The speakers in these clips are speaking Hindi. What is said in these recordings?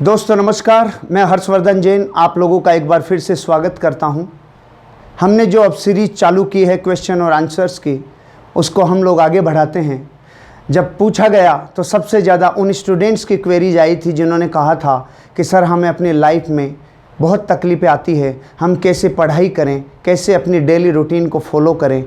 दोस्तों नमस्कार, मैं हर्षवर्धन जैन आप लोगों का एक बार फिर से स्वागत करता हूं। हमने जो अब सीरीज चालू की है क्वेश्चन और आंसर्स की, उसको हम लोग आगे बढ़ाते हैं। जब पूछा गया तो सबसे ज़्यादा उन स्टूडेंट्स की क्वेरीज आई थी जिन्होंने कहा था कि सर हमें अपनी लाइफ में बहुत तकलीफ़ें आती है, हम कैसे पढ़ाई करें, कैसे अपनी डेली रूटीन को फॉलो करें,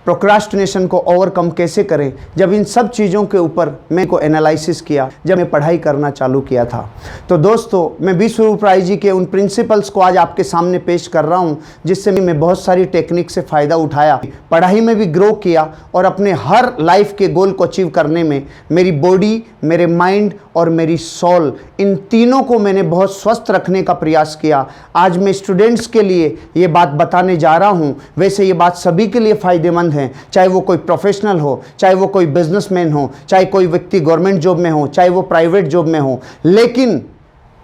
प्रोक्रास्टिनेशन को ओवरकम कैसे करें। जब इन सब चीज़ों के ऊपर मैं को एनालिसिस किया, जब मैं पढ़ाई करना चालू किया था, तो दोस्तों मैं विश्वरूप राय जी के उन प्रिंसिपल्स को आज आपके सामने पेश कर रहा हूं, जिससे मैं बहुत सारी टेक्निक से फ़ायदा उठाया, पढ़ाई में भी ग्रो किया और अपने हर लाइफ के गोल को अचीव करने में मेरी बॉडी, मेरे माइंड और मेरी सोल, इन तीनों को मैंने बहुत स्वस्थ रखने का प्रयास किया। आज मैं स्टूडेंट्स के लिए ये बात बताने जा रहा हूँ। वैसे ये बात सभी के लिए फ़ायदेमंद हैं, चाहे वो कोई प्रोफेशनल हो, चाहे वो कोई बिजनेसमैन हो, चाहे कोई व्यक्ति गवर्नमेंट जॉब में हो, चाहे वो प्राइवेट जॉब में हो। लेकिन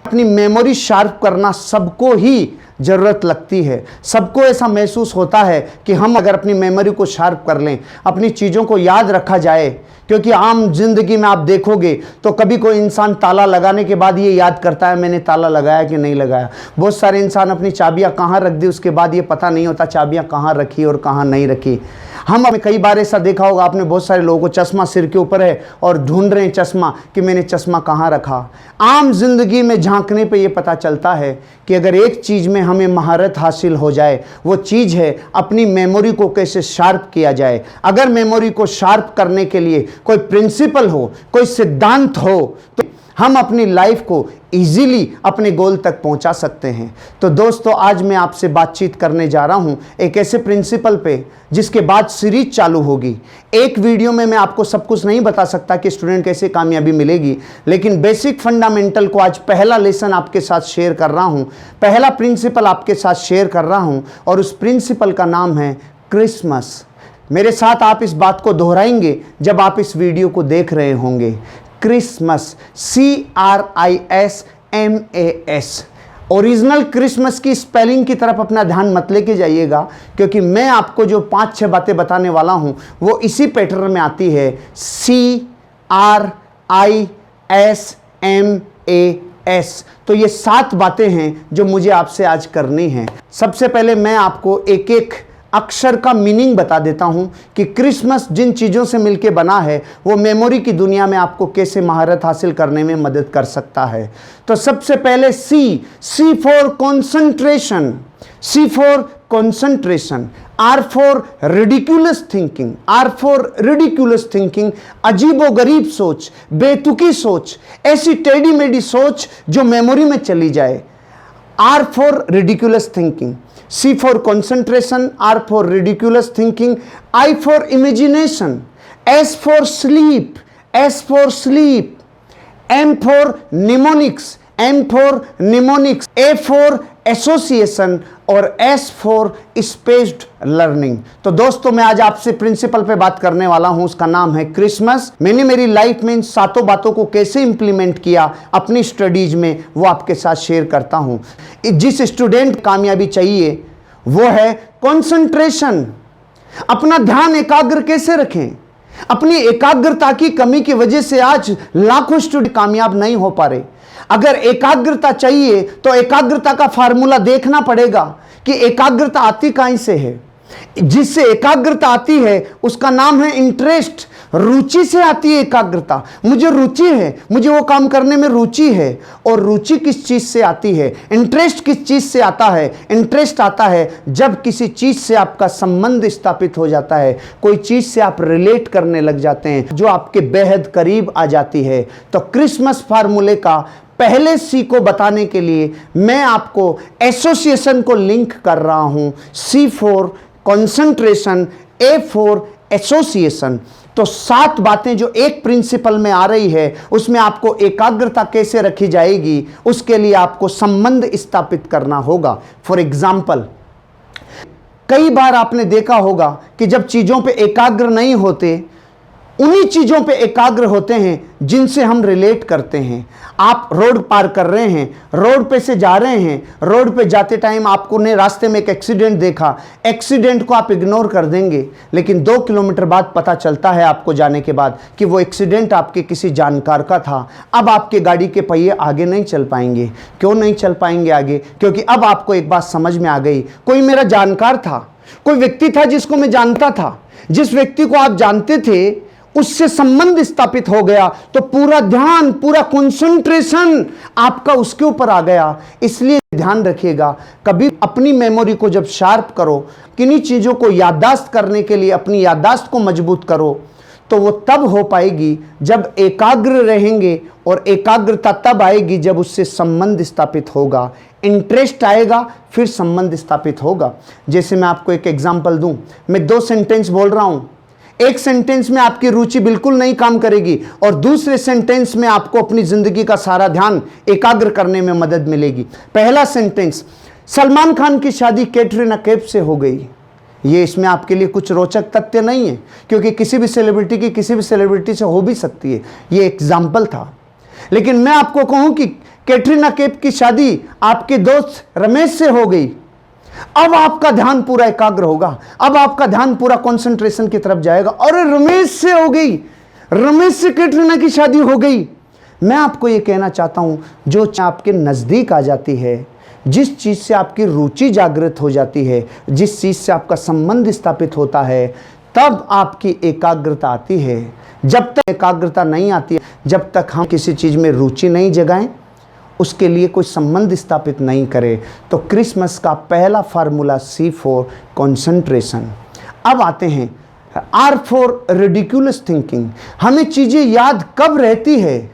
अपनी मेमोरी शार्प करना सबको ही ज़रूरत लगती है। सबको ऐसा महसूस होता है कि हम अगर अपनी मेमोरी को शार्प कर लें, अपनी चीज़ों को याद रखा जाए, क्योंकि आम जिंदगी में आप देखोगे तो कभी कोई इंसान ताला लगाने के बाद ये याद करता है मैंने ताला लगाया कि नहीं लगाया। बहुत सारे इंसान अपनी चाबियां कहाँ रख दी, उसके बाद ये पता नहीं होता चाबियां कहाँ रखी और कहाँ नहीं रखी। हमने कई बार ऐसा देखा होगा, आपने बहुत सारे लोगों को चश्मा सिर के ऊपर है और ढूंढ रहे हैं चश्मा कि मैंने चश्मा कहाँ रखा। आम जिंदगी में झांकने पे ये पता चलता है कि अगर एक चीज़ में हमें महारत हासिल हो जाए, वो चीज़ है अपनी मेमोरी को कैसे शार्प किया जाए। अगर मेमोरी को शार्प करने के लिए कोई प्रिंसिपल हो, कोई सिद्धांत हो, तो हम अपनी लाइफ को इजीली अपने गोल तक पहुंचा सकते हैं। तो दोस्तों आज मैं आपसे बातचीत करने जा रहा हूं एक ऐसे प्रिंसिपल पे जिसके बाद सीरीज चालू होगी। एक वीडियो में मैं आपको सब कुछ नहीं बता सकता कि स्टूडेंट कैसे कामयाबी मिलेगी, लेकिन बेसिक फंडामेंटल को आज पहला लेसन आपके साथ शेयर कर रहा हूं, पहला प्रिंसिपल आपके साथ शेयर कर रहा हूं और उस प्रिंसिपल का नाम है क्रिसमस। मेरे साथ आप इस बात को दोहराएंगे जब आप इस वीडियो को देख रहे होंगे। Christmas, CRISMAS। ओरिजिनल क्रिसमस की स्पेलिंग की तरफ अपना ध्यान मत लेके जाइएगा, क्योंकि मैं आपको जो 5-6 बातें बताने वाला हूं वो इसी पैटर्न में आती है, CRISMAS। तो ये 7 बातें हैं जो मुझे आपसे आज करनी हैं। सबसे पहले मैं आपको एक एक अक्षर का मीनिंग बता देता हूं कि क्रिसमस जिन चीज़ों से मिलके बना है वो मेमोरी की दुनिया में आपको कैसे महारत हासिल करने में मदद कर सकता है। तो सबसे पहले C for concentration, C for concentration, R for ridiculous thinking, R for ridiculous thinking, अजीबोगरीब सोच, बेतुकी सोच, ऐसी टेढ़ी मेढ़ी सोच जो मेमोरी में चली जाए। R for ridiculous thinking, C for concentration, R for ridiculous thinking, I for imagination, S for sleep, S for sleep, M for mnemonics, M for mnemonics, A for association और S for spaced learning। तो दोस्तों मैं आज आपसे प्रिंसिपल पे बात करने वाला हूं, उसका नाम है क्रिसमस। मैंने मेरी लाइफ में इन 7 बातों को कैसे इंप्लीमेंट किया अपनी स्टडीज में, वो आपके साथ शेयर करता हूं। जिस स्टूडेंट कामयाबी चाहिए वो है कंसंट्रेशन। अपना ध्यान एकाग्र कैसे रखें। अपनी एकाग्रता की कमी की वजह से आज लाखों स्टूडेंट कामयाब नहीं हो पा रहे। अगर एकाग्रता चाहिए तो एकाग्रता का फार्मूला देखना पड़ेगा कि एकाग्रता आती कहां से है। जिससे एकाग्रता आती है उसका नाम है इंटरेस्ट। रुचि से आती है एकाग्रता। मुझे रुचि है, मुझे वो काम करने में रुचि है। और रुचि किस चीज से आती है, इंटरेस्ट किस चीज से आता है। इंटरेस्ट आता है जब किसी चीज से आपका संबंध स्थापित हो जाता है, कोई चीज से आप रिलेट करने लग जाते हैं जो आपके बेहद करीब आ जाती है। तो क्रिसमस फार्मूले का पहले C को बताने के लिए मैं आपको एसोसिएशन को लिंक कर रहा हूं। C for concentration, A for association. तो 7 बातें जो एक प्रिंसिपल में आ रही है, उसमें आपको एकाग्रता कैसे रखी जाएगी, उसके लिए आपको संबंध स्थापित करना होगा। फॉर एग्जाम्पल, कई बार आपने देखा होगा कि जब चीज़ों पे एकाग्र नहीं होते उन्हीं चीज़ों पे एकाग्र होते हैं जिनसे हम रिलेट करते हैं। आप रोड पार कर रहे हैं, रोड पे से जा रहे हैं, रोड पे जाते टाइम आपको ने रास्ते में एक एक्सीडेंट देखा, एक्सीडेंट को आप इग्नोर कर देंगे, लेकिन 2 किलोमीटर बाद पता चलता है आपको जाने के बाद कि वो एक्सीडेंट आपके किसी जानकार का था। अब आपके गाड़ी के पहिए आगे नहीं चल पाएंगे। क्यों नहीं चल पाएंगे आगे? क्योंकि अब आपको एक बात समझ में आ गई, कोई मेरा जानकार था, कोई व्यक्ति था जिसको मैं जानता था। जिस व्यक्ति को आप जानते थे उससे संबंध स्थापित हो गया, तो पूरा ध्यान, पूरा कंसंट्रेशन आपका उसके ऊपर आ गया। इसलिए ध्यान रखिएगा, कभी अपनी मेमोरी को जब शार्प करो, किन्हीं चीज़ों को याददाश्त करने के लिए अपनी याददाश्त को मजबूत करो, तो वो तब हो पाएगी जब एकाग्र रहेंगे, और एकाग्रता तब आएगी जब उससे संबंध स्थापित होगा, इंटरेस्ट आएगा, फिर संबंध स्थापित होगा। जैसे मैं आपको एक एग्जांपल दूं, मैं 2 सेंटेंस बोल रहा हूं, एक सेंटेंस में आपकी रुचि बिल्कुल नहीं काम करेगी और दूसरे सेंटेंस में आपको अपनी जिंदगी का सारा ध्यान एकाग्र करने में मदद मिलेगी। पहला सेंटेंस, सलमान खान की शादी कैटरीना कैफ से हो गई। ये इसमें आपके लिए कुछ रोचक तथ्य नहीं है, क्योंकि किसी भी सेलिब्रिटी की किसी भी सेलिब्रिटी से हो भी सकती है, ये एग्जाम्पल था। लेकिन मैं आपको कहूं कि कैटरीना कैफ की शादी आपके दोस्त रमेश से हो गई, अब आपका ध्यान पूरा एकाग्र होगा, अब आपका ध्यान पूरा कंसंट्रेशन की तरफ जाएगा। और रमेश से हो गई, रमेश से कैटरीना की शादी हो गई। मैं आपको यह कहना चाहता हूं, जो आपके नजदीक आ जाती है, जिस चीज से आपकी रुचि जागृत हो जाती है, जिस चीज से आपका संबंध स्थापित होता है, तब आपकी एकाग्रता आती है। जब तक एकाग्रता नहीं आती है, जब तक हम किसी चीज में रुचि नहीं जगाएं, उसके लिए कोई संबंध स्थापित नहीं करे, तो क्रिसमस का पहला फार्मूला C फॉर कंसंट्रेशन। अब आते हैं R फॉर रिडिकुलस थिंकिंग। हमें चीज़ें याद कब रहती है?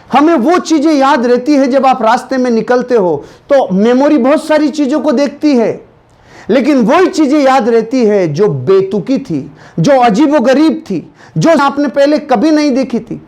हमें वो चीज़ें याद रहती है जब आप रास्ते में निकलते हो तो मेमोरी बहुत सारी चीज़ों को देखती है, लेकिन वही चीज़ें याद रहती है जो बेतुकी थी, जो अजीबोगरीब थी, जो आपने पहले कभी नहीं देखी थी।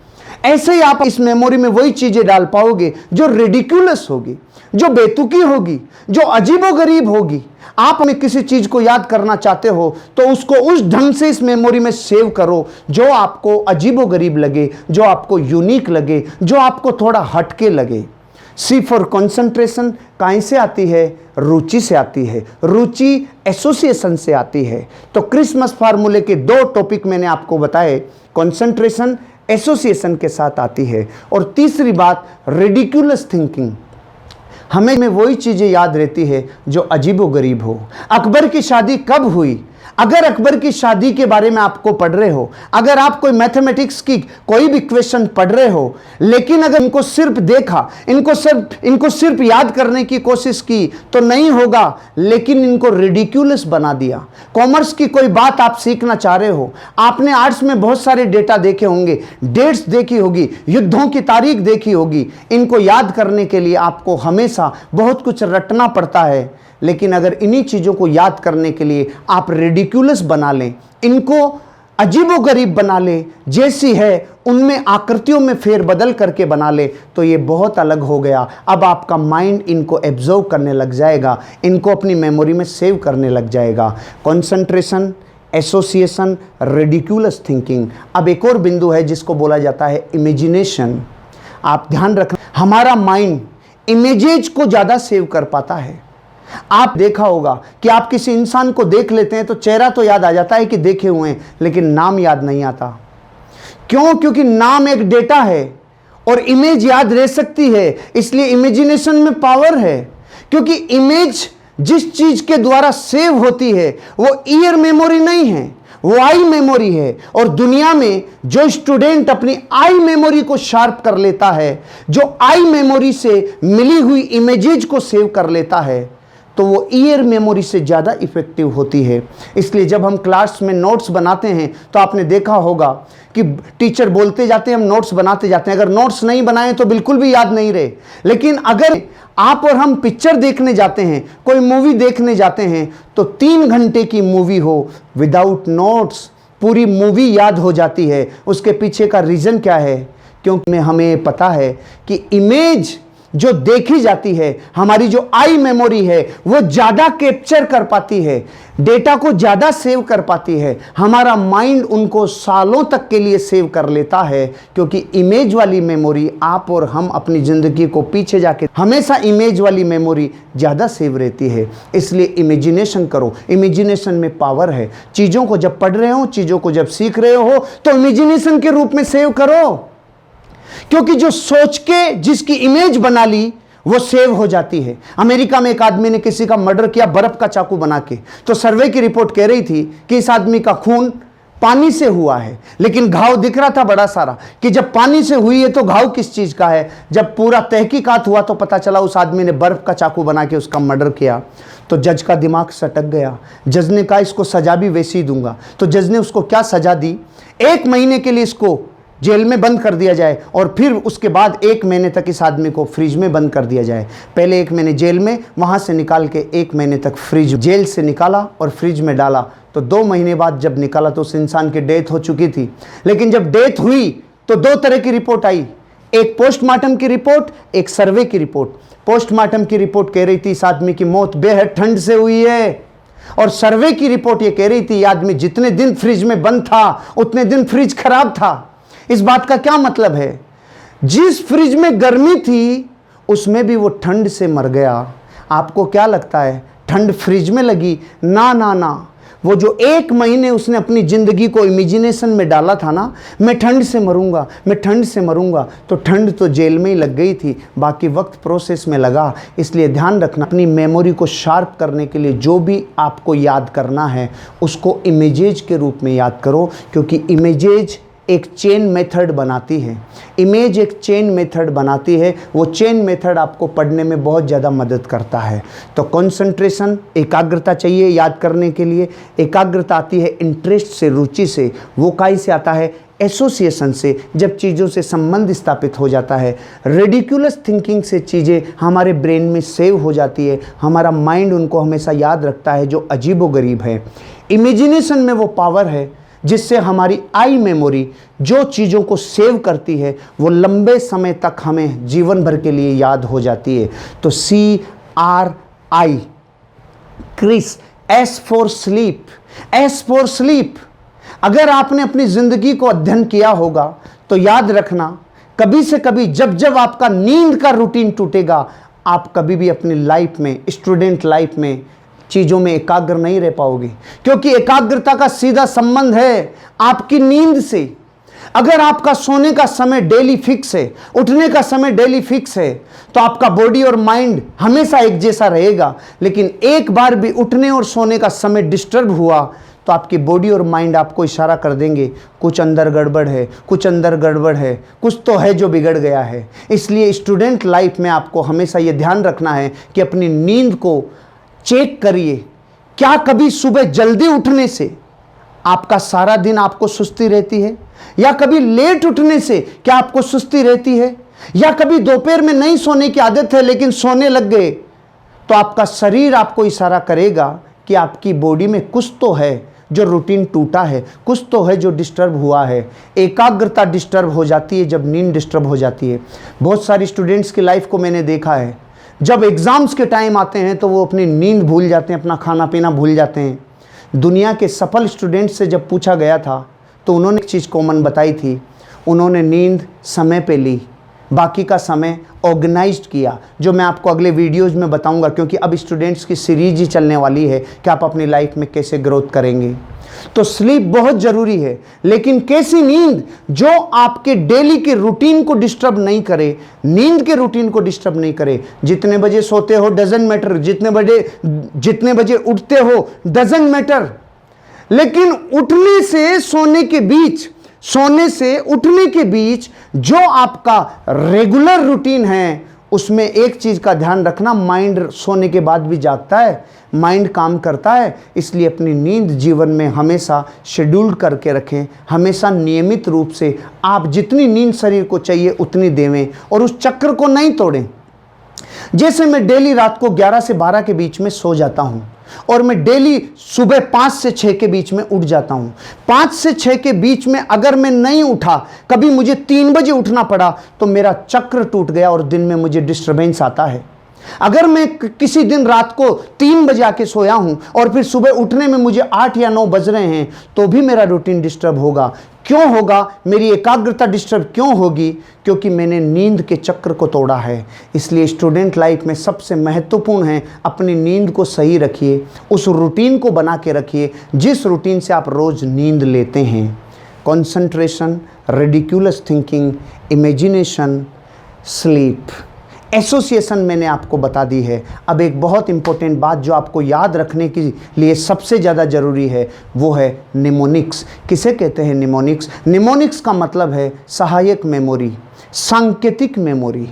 ऐसे ही आप इस मेमोरी में वही चीजें डाल पाओगे जो रिडिकुलस होगी, जो बेतुकी होगी, जो अजीबोगरीब होगी। आप हमें किसी चीज को याद करना चाहते हो तो उसको उस ढंग से इस मेमोरी में सेव करो जो आपको अजीबोगरीब लगे, जो आपको यूनिक लगे, जो आपको थोड़ा हटके लगे। C फॉर कंसंट्रेशन कहीं से आती है? रुचि से आती है। रुचि एसोसिएशन से आती है। तो क्रिसमस फार्मूले के 2 टॉपिक मैंने आपको बताए, कंसंट्रेशन एसोसिएशन के साथ आती है, और तीसरी बात रिडिकुलस थिंकिंग। हमें वही चीज़ें याद रहती है जो अजीबोगरीब हो। अकबर की शादी कब हुई? अगर अकबर की शादी के बारे में आपको पढ़ रहे हो, अगर आप कोई मैथमेटिक्स की कोई भी क्वेश्चन पढ़ रहे हो, लेकिन अगर इनको सिर्फ देखा, इनको सिर्फ याद करने की कोशिश की तो नहीं होगा, लेकिन इनको रिडिकुलस बना दिया। कॉमर्स की कोई बात आप सीखना चाह रहे हो, आपने आर्ट्स में बहुत सारे डेटा देखे होंगे, डेट्स देखी होगी, युद्धों की तारीख देखी होगी। इनको याद करने के लिए आपको हमेशा बहुत कुछ रटना पड़ता है, लेकिन अगर इन्हीं चीज़ों को याद करने के लिए आप रिडिकुलस बना लें, इनको अजीबोगरीब बना लें, जैसी है उनमें आकृतियों में फेरबदल करके बना ले, तो ये बहुत अलग हो गया। अब आपका माइंड इनको एब्जॉर्व करने लग जाएगा, इनको अपनी मेमोरी में सेव करने लग जाएगा। Concentration, association, ridiculous thinking. अब एक और बिंदु है जिसको बोला जाता है इमेजिनेशन। आप ध्यान रखना, हमारा माइंड इमेजेज को ज़्यादा सेव कर पाता है। आप देखा होगा कि आप किसी इंसान को देख लेते हैं तो चेहरा तो याद आ जाता है कि देखे हुए हैं, लेकिन नाम याद नहीं आता। क्यों? क्योंकि नाम एक डेटा है और इमेज याद रह सकती है, इसलिए इमेजिनेशन में पावर है। क्योंकि इमेज जिस चीज के द्वारा सेव होती है वो ईयर मेमोरी नहीं है, वो आई मेमोरी है। और दुनिया में जो स्टूडेंट अपनी आई मेमोरी को शार्प कर लेता है, जो आई मेमोरी से मिली हुई इमेजेज को सेव कर लेता है, तो वो ईयर मेमोरी से ज़्यादा इफेक्टिव होती है। इसलिए जब हम क्लास में नोट्स बनाते हैं तो आपने देखा होगा कि टीचर बोलते जाते हैं, हम नोट्स बनाते जाते हैं। अगर नोट्स नहीं बनाए तो बिल्कुल भी याद नहीं रहे। लेकिन अगर आप और हम पिक्चर देखने जाते हैं, कोई मूवी देखने जाते हैं, तो 3 घंटे की मूवी हो, विदाउट नोट्स पूरी मूवी याद हो जाती है। उसके पीछे का रीज़न क्या है? क्योंकि हमें पता है कि इमेज जो देखी जाती है, हमारी जो आई मेमोरी है, वो ज़्यादा कैप्चर कर पाती है। डेटा को ज़्यादा सेव कर पाती है, हमारा माइंड उनको सालों तक के लिए सेव कर लेता है, क्योंकि इमेज वाली मेमोरी, आप और हम अपनी ज़िंदगी को पीछे जाके हमेशा इमेज वाली मेमोरी ज़्यादा सेव रहती है। इसलिए इमेजिनेशन करो, इमेजिनेशन में पावर है। चीज़ों को जब पढ़ रहे हो, चीज़ों को जब सीख रहे हो, तो इमेजिनेशन के रूप में सेव करो, क्योंकि जो सोच के जिसकी इमेज बना ली वो सेव हो जाती है। अमेरिका में एक आदमी ने किसी का मर्डर किया बर्फ का चाकू बना के, तो सर्वे की रिपोर्ट कह रही थी कि इस आदमी का खून पानी से हुआ है, लेकिन घाव दिख रहा था बड़ा सारा, कि जब पानी से हुई है तो घाव किस चीज का है। जब पूरा तहकीकात हुआ तो पता चला उस आदमी ने बर्फ का चाकू बना के उसका मर्डर किया। तो जज का दिमाग सटक गया। जज ने कहा इसको सजा भी वैसी ही दूंगा। तो जज ने उसको क्या सजा दी, 1 महीने के लिए इसको जेल में बंद कर दिया जाए और फिर उसके बाद 1 महीने तक इस आदमी को फ्रिज में बंद कर दिया जाए। पहले 1 महीने जेल में, वहाँ से निकाल के 1 महीने तक फ्रिज, जेल से निकाला और फ्रिज में डाला। तो 2 महीने बाद जब निकाला तो उस इंसान की डेथ हो चुकी थी। लेकिन जब डेथ हुई तो 2 तरह की रिपोर्ट आई, एक पोस्टमार्टम की रिपोर्ट, एक सर्वे की रिपोर्ट। पोस्टमार्टम की रिपोर्ट कह रही थी इस आदमी की मौत बेहद ठंड से हुई है, और सर्वे की रिपोर्ट ये कह रही थी ये आदमी जितने दिन फ्रिज में बंद था उतने दिन फ्रिज खराब था। इस बात का क्या मतलब है, जिस फ्रिज में गर्मी थी उसमें भी वो ठंड से मर गया। आपको क्या लगता है ठंड फ्रिज में लगी? ना ना ना, वो जो 1 महीने उसने अपनी ज़िंदगी को इमेजिनेशन में डाला था ना, मैं ठंड से मरूंगा, मैं ठंड से मरूंगा, तो ठंड तो जेल में ही लग गई थी, बाकी वक्त प्रोसेस में लगा। इसलिए ध्यान रखना, अपनी मेमोरी को शार्प करने के लिए जो भी आपको याद करना है उसको इमेजेज के रूप में याद करो, क्योंकि इमेजेज एक चेन मेथड बनाती है। इमेज एक चेन मेथड बनाती है, वो चेन मेथड आपको पढ़ने में बहुत ज़्यादा मदद करता है। तो कंसंट्रेशन, एकाग्रता चाहिए याद करने के लिए। एकाग्रता आती है इंटरेस्ट से, रुचि से। वो काई से आता है? एसोसिएशन से, जब चीज़ों से संबंध स्थापित हो जाता है। रेडिकुलस थिंकिंग से चीज़ें हमारे ब्रेन में सेव हो जाती है, हमारा माइंड उनको हमेशा याद रखता है जो अजीबोगरीब है। इमेजिनेशन में वो पावर है जिससे हमारी आई मेमोरी जो चीज़ों को सेव करती है वो लंबे समय तक हमें जीवन भर के लिए याद हो जाती है। तो CRI, Chris, S for sleep, S for sleep. अगर आपने अपनी ज़िंदगी को अध्ययन किया होगा तो याद रखना, कभी से कभी जब जब आपका नींद का रूटीन टूटेगा, आप कभी भी अपनी लाइफ में, स्टूडेंट लाइफ में चीज़ों में एकाग्र नहीं रह पाओगे, क्योंकि एकाग्रता का सीधा संबंध है आपकी नींद से। अगर आपका सोने का समय डेली फिक्स है, उठने का समय डेली फिक्स है, तो आपका बॉडी और माइंड हमेशा एक जैसा रहेगा। लेकिन एक बार भी उठने और सोने का समय डिस्टर्ब हुआ तो आपकी बॉडी और माइंड आपको इशारा कर देंगे कुछ अंदर गड़बड़ है, कुछ अंदर गड़बड़ है, कुछ तो है जो बिगड़ गया है। इसलिए स्टूडेंट लाइफ में आपको हमेशा ये ध्यान रखना है कि अपनी नींद को चेक करिए। क्या कभी सुबह जल्दी उठने से आपका सारा दिन आपको सुस्ती रहती है, या कभी लेट उठने से क्या आपको सुस्ती रहती है, या कभी दोपहर में नहीं सोने की आदत है लेकिन सोने लग गए, तो आपका शरीर आपको इशारा करेगा कि आपकी बॉडी में कुछ तो है जो रूटीन टूटा है, कुछ तो है जो डिस्टर्ब हुआ है। एकाग्रता डिस्टर्ब हो जाती है जब नींद डिस्टर्ब हो जाती है। बहुत सारी स्टूडेंट्स की लाइफ को मैंने देखा है, जब एग्ज़ाम्स के टाइम आते हैं तो वो अपनी नींद भूल जाते हैं, अपना खाना पीना भूल जाते हैं। दुनिया के सफल स्टूडेंट से जब पूछा गया था तो उन्होंने एक चीज़ कॉमन बताई थी, उन्होंने नींद समय पे ली, बाकी का समय ऑर्गेनाइज्ड किया, जो मैं आपको अगले वीडियोज़ में बताऊंगा, क्योंकि अब स्टूडेंट्स की सीरीज ही चलने वाली है कि आप अपनी लाइफ में कैसे ग्रोथ करेंगे। तो स्लीप बहुत ज़रूरी है, लेकिन कैसी नींद जो आपके डेली के रूटीन को डिस्टर्ब नहीं करे, नींद के रूटीन को डिस्टर्ब नहीं करे। जितने बजे सोते हो डजंट मैटर, जितने बजे उठते हो डजंट मैटर, लेकिन उठने से सोने के बीच, सोने से उठने के बीच जो आपका रेगुलर रूटीन है उसमें एक चीज़ का ध्यान रखना, माइंड सोने के बाद भी जागता है, माइंड काम करता है। इसलिए अपनी नींद जीवन में हमेशा शेड्यूल करके रखें, हमेशा नियमित रूप से आप जितनी नींद शरीर को चाहिए उतनी देवें और उस चक्र को नहीं तोड़ें। जैसे मैं डेली रात को 11 से 12 के बीच में सो जाता हूं और मैं डेली सुबह 5 से 6 के बीच में उठ जाता हूं। 5 से 6 के बीच में अगर मैं नहीं उठा, कभी मुझे 3 बजे उठना पड़ा, तो मेरा चक्र टूट गया और दिन में मुझे डिस्टर्बेंस आता है। अगर मैं किसी दिन रात को 3 बजे आके सोया हूं और फिर सुबह उठने में मुझे 8 या 9 बज रहे हैं, तो भी मेरा रूटीन डिस्टर्ब होगा। क्यों होगा? मेरी एकाग्रता डिस्टर्ब क्यों होगी? क्योंकि मैंने नींद के चक्र को तोड़ा है। इसलिए स्टूडेंट लाइफ में सबसे महत्वपूर्ण है, अपनी नींद को सही रखिए, उस रूटीन को बना के रखिए जिस रूटीन से आप रोज़ नींद लेते हैं। Concentration, ridiculous thinking, imagination, sleep, association मैंने आपको बता दी है। अब एक बहुत इंपॉर्टेंट बात जो आपको याद रखने के लिए सबसे ज़्यादा ज़रूरी है, वो है निमोनिक्स। किसे कहते हैं निमोनिक्स? निमोनिक्स का मतलब है सहायक मेमोरी, सांकेतिक मेमोरी।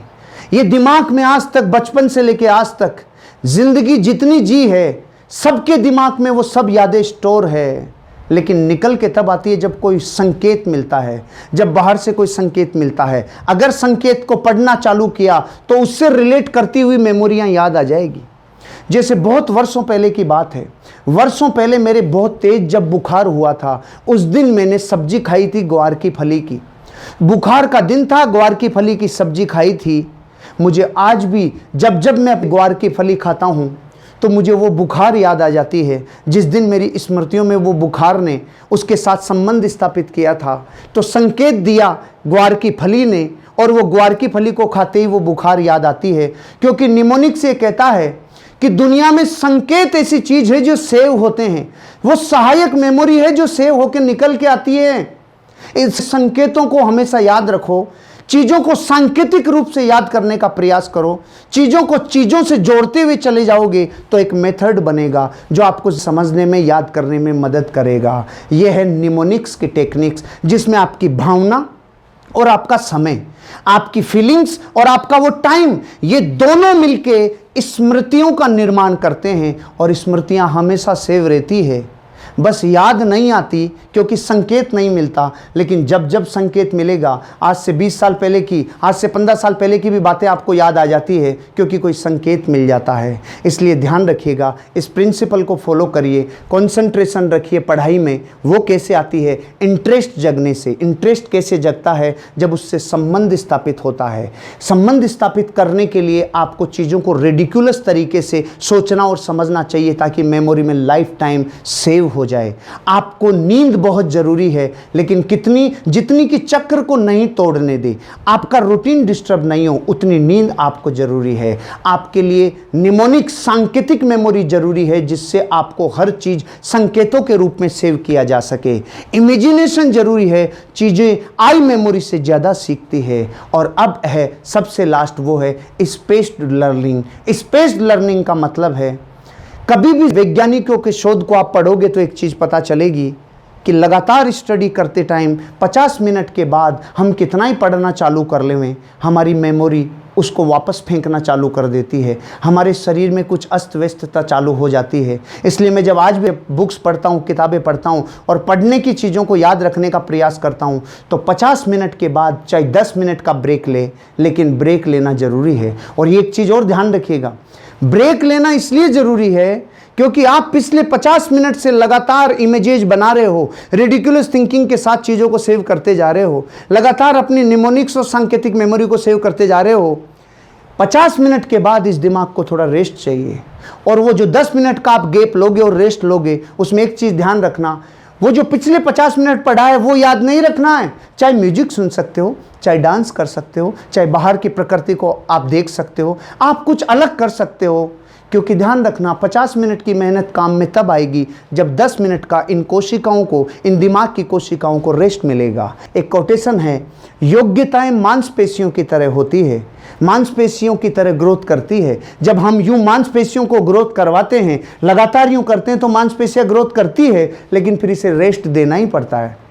ये दिमाग में आज तक, बचपन से लेकर आज तक जिंदगी जितनी जी है, सबके दिमाग में वो सब यादें स्टोर है, लेकिन निकल के तब आती है जब कोई संकेत मिलता है, जब बाहर से कोई संकेत मिलता है। अगर संकेत को पढ़ना चालू किया तो उससे रिलेट करती हुई मेमोरियां याद आ जाएगी। जैसे बहुत वर्षों पहले की बात है, वर्षों पहले मेरे बहुत तेज जब बुखार हुआ था, उस दिन मैंने सब्जी खाई थी ग्वार की फली की। बुखार का दिन था, ग्वार की फली की सब्जी खाई थी। मुझे आज भी जब जब मैं ग्वार की फली खाता हूँ तो मुझे वो बुखार याद आ जाती है, जिस दिन मेरी स्मृतियों में वो बुखार ने उसके साथ संबंध स्थापित किया था। तो संकेत दिया ग्वार की फली ने, और वो ग्वार की फली को खाते ही वो बुखार याद आती है। क्योंकि निमोनिक से कहता है कि दुनिया में संकेत ऐसी चीज है जो सेव होते हैं, वो सहायक मेमोरी है जो सेव होकर निकल के आती है। इस संकेतों को हमेशा याद रखो, चीज़ों को सांकेतिक रूप से याद करने का प्रयास करो। चीज़ों को चीज़ों से जोड़ते हुए चले जाओगे तो एक मेथड बनेगा जो आपको समझने में, याद करने में मदद करेगा। यह है निमोनिक्स की टेक्निक्स, जिसमें आपकी भावना और आपका समय, आपकी फीलिंग्स और आपका वो टाइम, ये दोनों मिलके स्मृतियों का निर्माण करते हैं। और स्मृतियां हमेशा सेव रहती है, बस याद नहीं आती क्योंकि संकेत नहीं मिलता। लेकिन जब जब संकेत मिलेगा, आज से 20 साल पहले की, आज से 15 साल पहले की भी बातें आपको याद आ जाती है, क्योंकि कोई संकेत मिल जाता है। इसलिए ध्यान रखिएगा, इस प्रिंसिपल को फॉलो करिए, कंसंट्रेशन रखिए पढ़ाई में। वो कैसे आती है? इंटरेस्ट जगने से। इंटरेस्ट कैसे जगता है? जब उससे संबंध स्थापित होता है। संबंध स्थापित करने के लिए आपको चीज़ों को रेडिकुलस तरीके से सोचना और समझना चाहिए, ताकि मेमोरी में लाइफ टाइम सेव हो जाए। आपको नींद बहुत जरूरी है, लेकिन जितनी कि चक्र को नहीं तोड़ने दे, आपका रूटीन डिस्टर्ब नहीं हो, उतनी नींद आपको जरूरी है। आपके लिए निमोनिक सांकेतिक मेमोरी जरूरी है, जिससे आपको हर चीज संकेतों के रूप में सेव किया जा सके। इमेजिनेशन जरूरी है, चीजें आई मेमोरी से ज्यादा सीखती है। और अब है सबसे लास्ट, वो है स्पेस्ड लर्निंग। स्पेस्ड लर्निंग का मतलब है, कभी भी वैज्ञानिकों के शोध को आप पढ़ोगे तो एक चीज़ पता चलेगी कि लगातार स्टडी करते टाइम 50 मिनट के बाद हम कितना ही पढ़ना चालू कर लें, हमारी मेमोरी उसको वापस फेंकना चालू कर देती है। हमारे शरीर में कुछ अस्त व्यस्तता चालू हो जाती है। इसलिए मैं जब आज भी बुक्स पढ़ता हूँ, किताबें पढ़ता हूँ और पढ़ने की चीज़ों को याद रखने का प्रयास करता हूँ, तो 50 मिनट के बाद चाहे 10 मिनट का ब्रेक ले, लेकिन ब्रेक लेना ज़रूरी है। और ये एक चीज़ और ध्यान रखिएगा, ब्रेक लेना इसलिए ज़रूरी है क्योंकि आप पिछले 50 मिनट से लगातार इमेजेज बना रहे हो, रेडिकुलस थिंकिंग के साथ चीज़ों को सेव करते जा रहे हो, लगातार अपनी निमोनिक्स और सांकेतिक मेमोरी को सेव करते जा रहे हो। 50 मिनट के बाद इस दिमाग को थोड़ा रेस्ट चाहिए। और वो जो 10 मिनट का आप गैप लोगे और रेस्ट लोगे, उसमें एक चीज़ ध्यान रखना, वो जो पिछले 50 मिनट पढ़ा है वो याद नहीं रखना है। चाहे म्यूजिक सुन सकते हो, चाहे डांस कर सकते हो, चाहे बाहर की प्रकृति को आप देख सकते हो, आप कुछ अलग कर सकते हो। क्योंकि ध्यान रखना, 50 मिनट की मेहनत काम में तब आएगी जब 10 मिनट का इन कोशिकाओं को, इन दिमाग की कोशिकाओं को रेस्ट मिलेगा। एक कोटेशन है, योग्यताएं मांसपेशियों की तरह होती है, मांसपेशियों की तरह ग्रोथ करती है। जब हम यूं मांसपेशियों को ग्रोथ करवाते हैं, लगातार यूं करते हैं, तो मांसपेशियां ग्रोथ करती है, लेकिन फिर इसे रेस्ट देना ही पड़ता है।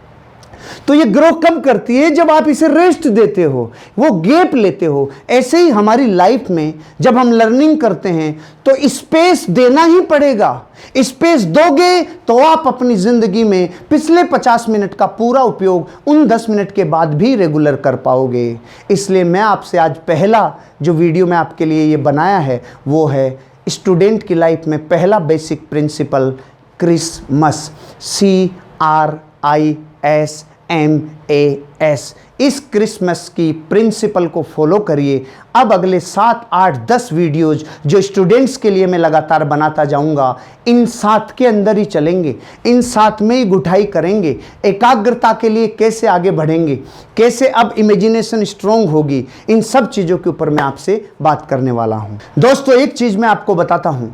तो ये ग्रो कब करती है? जब आप इसे रेस्ट देते हो, वो गैप लेते हो। ऐसे ही हमारी लाइफ में जब हम लर्निंग करते हैं तो स्पेस देना ही पड़ेगा। स्पेस दोगे तो आप अपनी जिंदगी में पिछले 50 मिनट का पूरा उपयोग उन 10 मिनट के बाद भी रेगुलर कर पाओगे। इसलिए मैं आपसे आज पहला जो वीडियो मैं आपके लिए ये बनाया है, वो है स्टूडेंट की लाइफ में पहला basic principle, Christmas, CRISMAS। MAS। इस क्रिसमस की प्रिंसिपल को फॉलो करिए। अब अगले 7, 8, 10 वीडियोज जो स्टूडेंट्स के लिए मैं लगातार बनाता जाऊंगा, इन 7 के अंदर ही चलेंगे, इन 7 में ही गुठाई करेंगे। एकाग्रता के लिए कैसे आगे बढ़ेंगे, कैसे अब इमेजिनेशन स्ट्रोंग होगी, इन सब चीज़ों के ऊपर मैं आपसे बात करने वाला हूं। दोस्तों, एक चीज़ मैं आपको बताता हूं,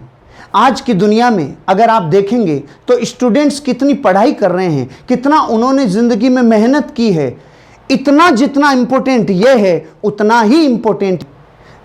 आज की दुनिया में अगर आप देखेंगे तो स्टूडेंट्स कितनी पढ़ाई कर रहे हैं, कितना उन्होंने ज़िंदगी में मेहनत की है, इतना जितना इम्पोर्टेंट ये है उतना ही इम्पोर्टेंट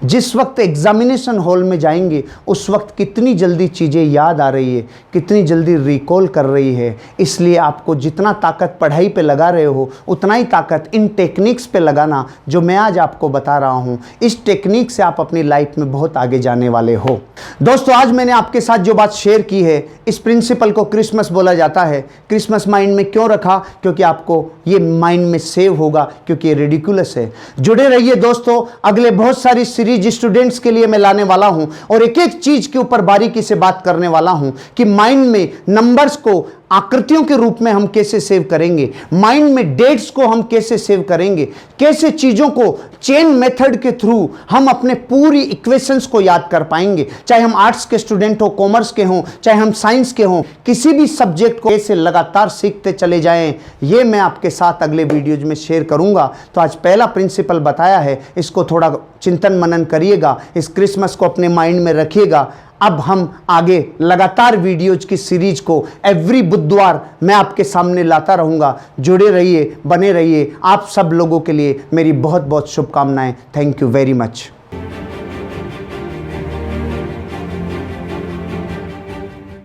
जिस वक्त एग्जामिनेशन हॉल में जाएंगे उस वक्त कितनी जल्दी चीज़ें याद आ रही है, कितनी जल्दी रिकॉल कर रही है। इसलिए आपको जितना ताकत पढ़ाई पे लगा रहे हो उतना ही ताकत इन टेक्निक्स पे लगाना जो मैं आज आपको बता रहा हूँ। इस टेक्निक से आप अपनी लाइफ में बहुत आगे जाने वाले हो। दोस्तों, आज मैंने आपके साथ जो बात शेयर की है, इस प्रिंसिपल को क्रिसमस बोला जाता है। क्रिसमस माइंड में क्यों रखा? क्योंकि आपको ये माइंड में सेव होगा, क्योंकि ये रिडिकुलस है। जुड़े रहिए दोस्तों, अगले बहुत सारी सीरीज स्टूडेंट्स के लिए मैं लाने वाला हूं और एक एक चीज के ऊपर बारीकी से बात करने वाला हूं कि माइंड में नंबर्स को आकृतियों के रूप में हम कैसे सेव करेंगे, माइंड में डेट्स को हम कैसे सेव करेंगे, कैसे चीजों को चेन मेथड के थ्रू हम अपने पूरी इक्वेशंस को याद कर पाएंगे। चाहे हम आर्ट्स के स्टूडेंट हो, कॉमर्स के हों, चाहे हम साइंस के हों, किसी भी सब्जेक्ट को कैसे लगातार सीखते चले जाएं, ये मैं आपके साथ अगले वीडियोज में शेयर करूंगा। तो आज पहला प्रिंसिपल बताया है, इसको थोड़ा चिंतन मनन करिएगा, इस क्रिसमस को अपने माइंड में रखिएगा। अब हम आगे लगातार वीडियोज की सीरीज को एवरी बुधवार मैं आपके सामने लाता रहूंगा। जुड़े रहिए, बने रहिए। आप सब लोगों के लिए मेरी बहुत बहुत शुभकामनाएं। Thank you very much.